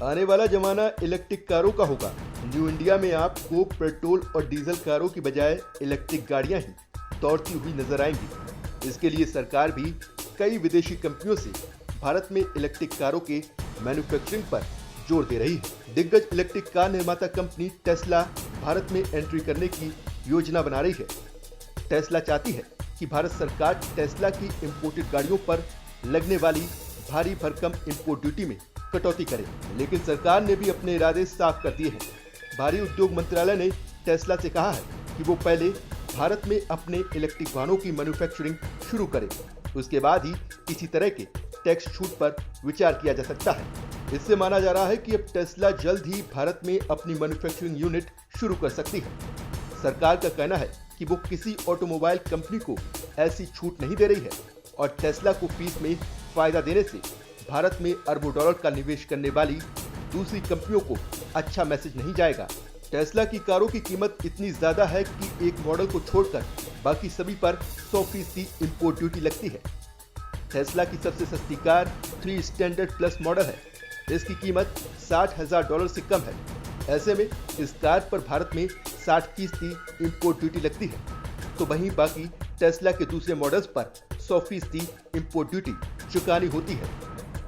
आने वाला जमाना इलेक्ट्रिक कारों का होगा। न्यू इंडिया में आपको पेट्रोल और डीजल कारों की बजाय इलेक्ट्रिक गाड़ियां ही दौड़ती हुई नजर आएंगी। इसके लिए सरकार भी कई विदेशी कंपनियों से भारत में इलेक्ट्रिक कारों के मैन्युफैक्चरिंग पर जोर दे रही है। दिग्गज इलेक्ट्रिक कार निर्माता कंपनी टेस्ला भारत में एंट्री करने की योजना बना रही है। टेस्ला चाहती है कि भारत सरकार टेस्ला की इंपोर्टेड गाड़ियों पर लगने वाली भारी भरकम इंपोर्ट ड्यूटी में कटौती करे, लेकिन सरकार ने भी अपने इरादे साफ कर दिए हैं। भारी उद्योग मंत्रालय ने टेस्ला से कहा है कि वो पहले भारत में अपने इलेक्ट्रिक वाहनों की मैन्युफैक्चरिंग शुरू करे, उसके बाद ही किसी तरह के टैक्स छूट पर विचार किया जा सकता है। इससे माना जा रहा है कि अब टेस्ला जल्द ही भारत में अपनी मैन्युफैक्चरिंग यूनिट शुरू कर सकती है। सरकार का कहना है कि वो किसी ऑटोमोबाइल कंपनी को ऐसी छूट नहीं दे रही है और टेस्ला को फीस में फायदा देने से भारत में अरबों डॉलर का निवेश करने वाली दूसरी कंपनियों को अच्छा मैसेज नहीं जाएगा। टेस्ला की कारों की कीमत इतनी ज्यादा है कि एक मॉडल को छोड़कर बाकी सभी पर 100% इंपोर्ट ड्यूटी लगती है। टेस्ला की सबसे सस्ती कार 3 स्टैंडर्ड प्लस मॉडल है। इसकी कीमत $60,000 से कम है। ऐसे में इस कार पर भारत में 60% इंपोर्ट ड्यूटी लगती है, तो वहीं बाकी टेस्ला के दूसरे मॉडल्स पर 100% इंपोर्ट ड्यूटी चुकानी होती है।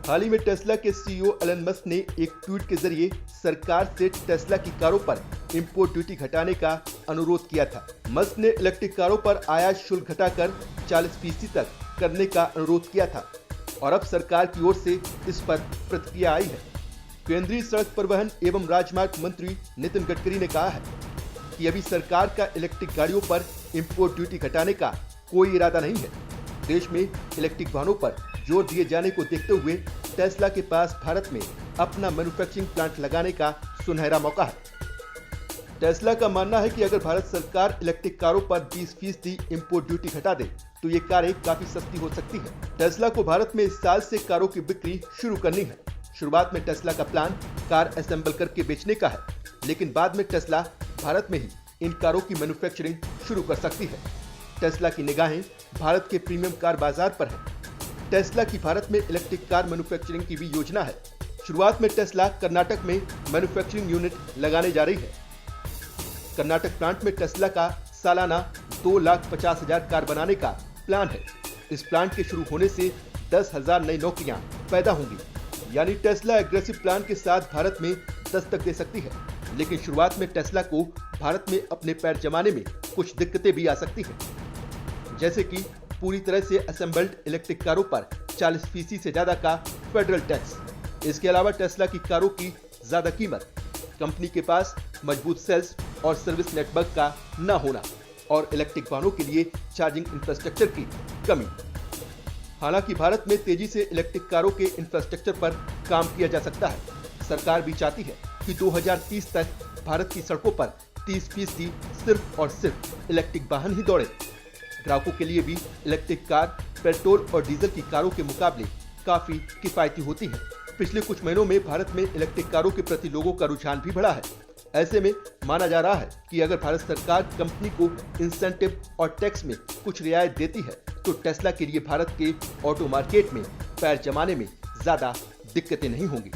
हाल ही में टेस्ला के सीईओ एलन मस्क ने एक ट्वीट के जरिए सरकार से टेस्ला की कारों पर इंपोर्ट ड्यूटी घटाने का अनुरोध किया था। मस्क ने इलेक्ट्रिक कारों पर आयात शुल्क घटाकर 40% तक करने का अनुरोध किया था और अब सरकार की ओर से इस पर प्रतिक्रिया आई है। केंद्रीय सड़क परिवहन एवं राजमार्ग मंत्री नितिन गडकरी ने कहा है कि अभी सरकार का इलेक्ट्रिक गाड़ियों पर इंपोर्ट ड्यूटी घटाने का कोई इरादा नहीं है। देश में इलेक्ट्रिक वाहनों पर जोर दिए जाने को देखते हुए टेस्ला के पास भारत में अपना मैन्युफैक्चरिंग प्लांट लगाने का सुनहरा मौका है। टेस्ला का मानना है कि अगर भारत सरकार इलेक्ट्रिक कारों पर 20% इंपोर्ट ड्यूटी घटा दे तो ये कारें काफी सस्ती हो सकती है। टेस्ला को भारत में इस साल से कारों की बिक्री शुरू करनी है। शुरुआत में टेस्ला का प्लान कार असेंबल करके बेचने का है, लेकिन बाद में टेस्ला भारत में ही इन कारों की मैन्युफैक्चरिंग शुरू कर सकती है। टेस्ला की निगाहें भारत के प्रीमियम कार बाजार पर है। टेस्ला की भारत में इलेक्ट्रिक कार मैन्युफैक्चरिंग की भी योजना है। शुरुआत में टेस्ला कर्नाटक में मैन्युफैक्चरिंग यूनिट लगाने जा रही है। कर्नाटक प्लांट में टेस्ला का सालाना 2,50,000 कार बनाने का प्लान है। इस प्लांट के शुरू होने से 10,000 नई नौकरियां पैदा होंगी, यानी टेस्ला एग्रेसिव प्लान के साथ भारत में दस्तक दे सकती है। लेकिन शुरुआत में टेस्ला को भारत में अपने पैर जमाने में कुछ दिक्कतें भी आ सकती हैं, जैसे कि पूरी तरह से असेंबल्ड इलेक्ट्रिक कारों पर 40% से ज्यादा का फेडरल टैक्स। इसके अलावा टेस्ला की कारों की ज्यादा कीमत, कंपनी के पास मजबूत सेल्स और सर्विस नेटवर्क का न होना और इलेक्ट्रिक वाहनों के लिए चार्जिंग इंफ्रास्ट्रक्चर की कमी। हालांकि भारत में तेजी से इलेक्ट्रिक कारों के इंफ्रास्ट्रक्चर पर काम किया जा सकता है। सरकार भी चाहती है कि 2030 तक भारत की सड़कों पर 30% सिर्फ और सिर्फ इलेक्ट्रिक वाहन ही दौड़े। ग्राहकों के लिए भी इलेक्ट्रिक कार पेट्रोल और डीजल की कारों के मुकाबले काफी किफायती होती है। पिछले कुछ महीनों में भारत में इलेक्ट्रिक कारों के प्रति लोगों का रुझान भी बढ़ा है। ऐसे में माना जा रहा है कि अगर भारत सरकार कंपनी को इंसेंटिव और टैक्स में कुछ रियायत देती है तो टेस्ला के लिए भारत के ऑटो मार्केट में पैर जमाने में ज्यादा दिक्कतें नहीं होंगी।